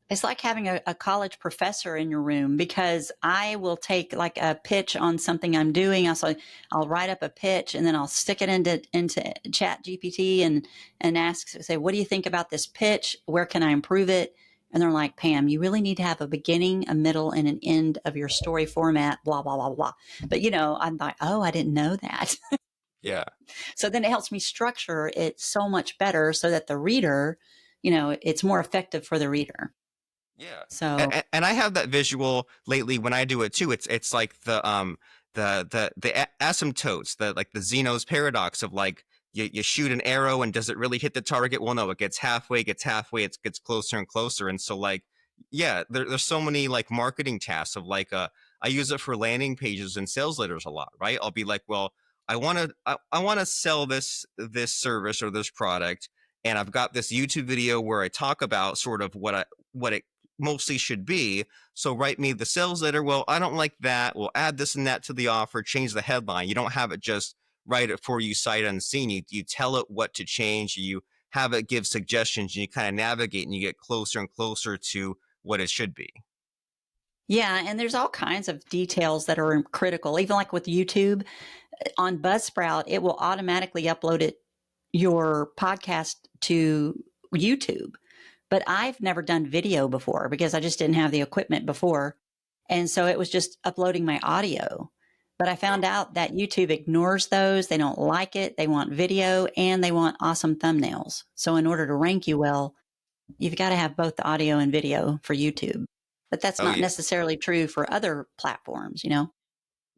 It's like having a college professor in your room, because I will take like a pitch on something I'm doing. I'll write up a pitch, and then I'll stick it into Chat GPT and say, what do you think about this pitch? Where can I improve it? And they're like, Pam, you really need to have a beginning, a middle, and an end of your story format, blah, blah, blah, blah. But I'm like, oh, I didn't know that. Yeah. So then it helps me structure it so much better so that the reader, it's more effective for the reader. Yeah, So, and I have that visual lately when I do it too. It's like the asymptotes, the like the Zeno's paradox of like you shoot an arrow, and does it really hit the target? Well, no, it gets halfway, it gets closer and closer. And so like, yeah, there's so many like marketing tasks of like I use it for landing pages and sales letters a lot, right? I'll be like, well, I want to sell this service or this product, and I've got this YouTube video where I talk about sort of what it mostly should be. So write me the sales letter. Well, I don't like that. We'll add this and that to the offer, change the headline. You don't have it just write it for you sight unseen. You tell it what to change. You have it give suggestions, and you kind of navigate, and you get closer and closer to what it should be. yeah, and there's all kinds of details that are critical. Even like with YouTube on Buzzsprout, it will automatically upload your podcast to YouTube. But I've never done video before because I just didn't have the equipment before. And so it was just uploading my audio. But I found out that YouTube ignores those. They don't like it. They want video and they want awesome thumbnails. So in order to rank you well, you've got to have both the audio and video for YouTube. But that's Oh not yeah. necessarily true for other platforms.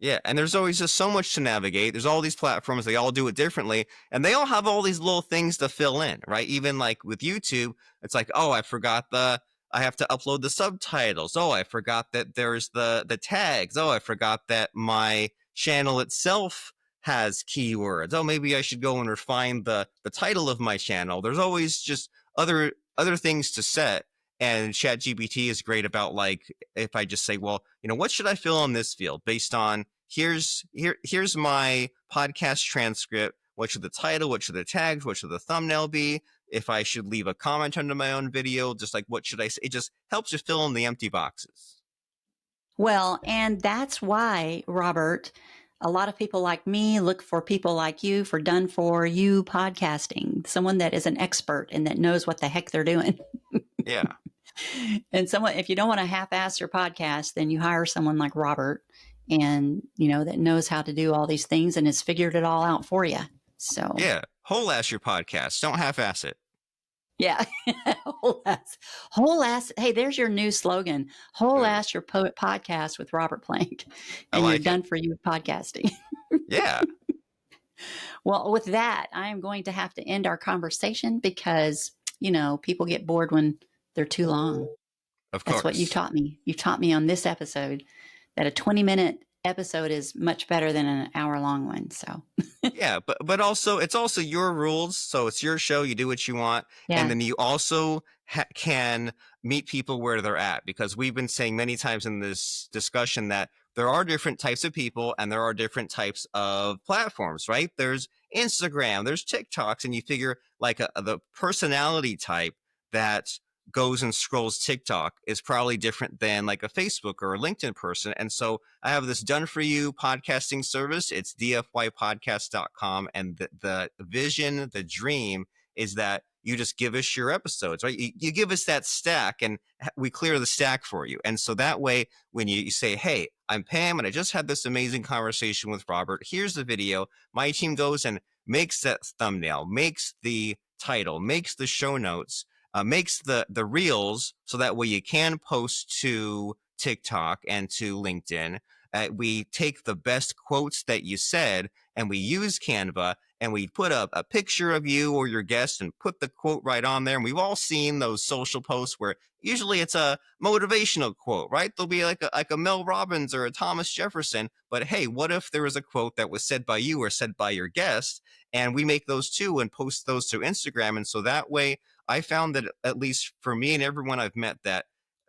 Yeah, and there's always just so much to navigate. There's all these platforms, they all do it differently, and they all have all these little things to fill in, right? Even like with YouTube, it's like, oh, I have to upload the subtitles. Oh, I forgot that there's the tags. Oh, I forgot that my channel itself has keywords. Oh, maybe I should go and refine the title of my channel. There's always just other things to set. And ChatGPT is great about, like, if I just say, well, what should I fill in this field based on here's my podcast transcript. What should the title? What should the tags? What should the thumbnail be? If I should leave a comment under my own video, just like what should I say? It just helps you fill in the empty boxes. Well, and that's why, Robert, a lot of people like me look for people like you for done for you podcasting, someone that is an expert and that knows what the heck they're doing. Yeah. And someone, if you don't want to half-ass your podcast, then you hire someone like Robert and, that knows how to do all these things and has figured it all out for you. So, Yeah. Whole ass your podcast. Don't half ass it. yeah. whole ass. Hey, there's your new slogan. Whole ass your podcast with Robert Plank. And you're done for you with podcasting. Yeah. Well, with that, I am going to have to end our conversation because, people get bored when they're too long. Of course. That's what you taught me. You taught me on this episode that a 20-minute episode is much better than an hour-long one. So yeah, but also it's also your rules, so it's your show. You do what you want, and then you also can meet people where they're at, because we've been saying many times in this discussion that there are different types of people and there are different types of platforms, right? There's Instagram, there's TikToks, and you figure like the personality type that goes and scrolls TikTok is probably different than like a Facebook or a LinkedIn person. And so I have this done for you podcasting service. It's dfypodcast.com. And the vision, the dream is that you just give us your episodes, right? You give us that stack and we clear the stack for you. And so that way, when you say, hey, I'm Pam and I just had this amazing conversation with Robert, here's the video. My team goes and makes that thumbnail, makes the title, makes the show notes, makes the reels, so that way you can post to TikTok and to LinkedIn. We take the best quotes that you said and we use Canva and we put a picture of you or your guest and put the quote right on there. And we've all seen those social posts where usually it's a motivational quote, right? There'll be like a Mel Robbins or a Thomas Jefferson. But hey, what if there was a quote that was said by you or said by your guest? And we make those too and post those to Instagram. And so that way, I found that, at least for me and everyone I've met, that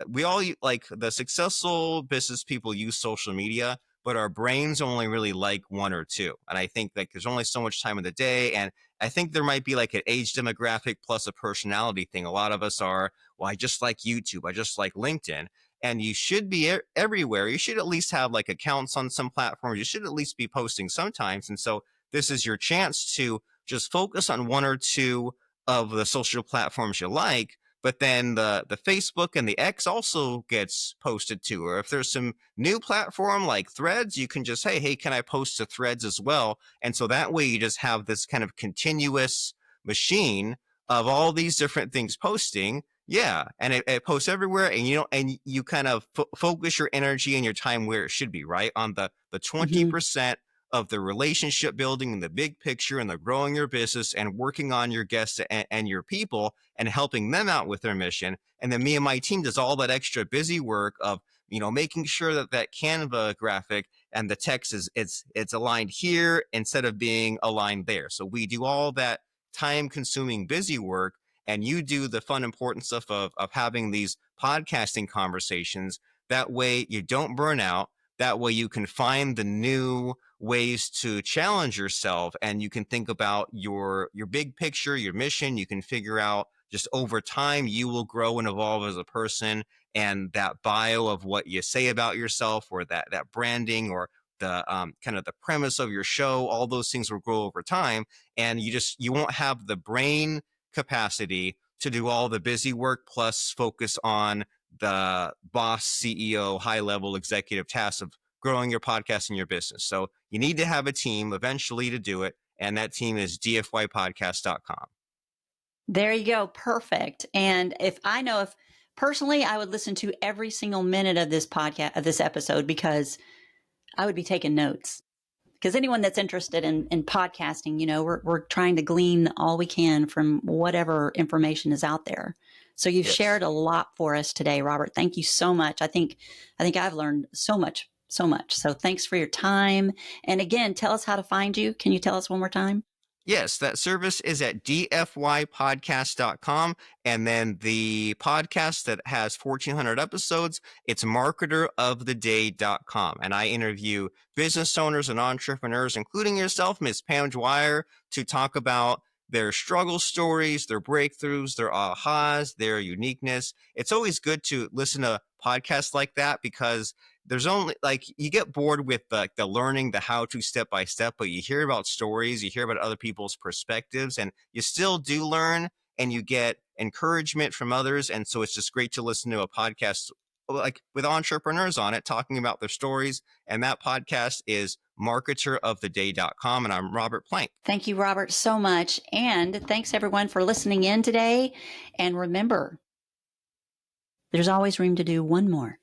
we all, like, the successful business people use social media, but our brains only really like one or two. And I think like there's only so much time in the day. And I think there might be like an age demographic plus a personality thing. A lot of us are, well, I just like YouTube. I just like LinkedIn. And you should be everywhere. You should at least have like accounts on some platforms. You should at least be posting sometimes. And so this is your chance to just focus on one or two of the social platforms you like, but then the Facebook and the X also gets posted to. Or if there's some new platform like Threads, you can just, hey, can I post to Threads as well? And so that way you just have this kind of continuous machine of all these different things posting. Yeah, and it posts everywhere, and you kind of focus your energy and your time where it should be, right? On the 20% of the relationship building and the big picture and the growing your business and working on your guests and your people and helping them out with their mission. And then me and my team does all that extra busy work of, making sure that Canva graphic and the text it's aligned here instead of being aligned there. So we do all that time consuming busy work, and you do the fun, important stuff of having these podcasting conversations. That way you don't burn out. That way you can find the new ways to challenge yourself, and you can think about your big picture, your mission. You can figure out just over time, you will grow and evolve as a person, and that bio of what you say about yourself, or that branding, or the kind of the premise of your show, all those things will grow over time, and you won't have the brain capacity to do all the busy work plus focus on the boss, CEO, high level executive tasks of growing your podcast and your business. So you need to have a team eventually to do it. And that team is dfypodcast.com. There you go. Perfect. And if personally, I would listen to every single minute of this podcast, of this episode, because I would be taking notes. Because anyone that's interested in podcasting, we're trying to glean all we can from whatever information is out there. So you've Yes. shared a lot for us today, Robert. Thank you so much. I think I've learned so much, so much. So thanks for your time. And again, tell us how to find you. Can you tell us one more time? Yes, that service is at dfypodcast.com. And then the podcast that has 1,400 episodes, it's marketeroftheday.com. And I interview business owners and entrepreneurs, including yourself, Ms. Pam Dwyer, to talk about their struggle stories, their breakthroughs, their ahas, their uniqueness. It's always good to listen to podcasts like that because there's only like you get bored with the learning the how to step by step, but you hear about stories, you hear about other people's perspectives, and you still do learn and you get encouragement from others. And so it's just great to listen to a podcast like with entrepreneurs on it talking about their stories. And that podcast is marketeroftheday.com. And I'm Robert Plank. Thank you, Robert, so much. And thanks everyone for listening in today. And remember, there's always room to do one more.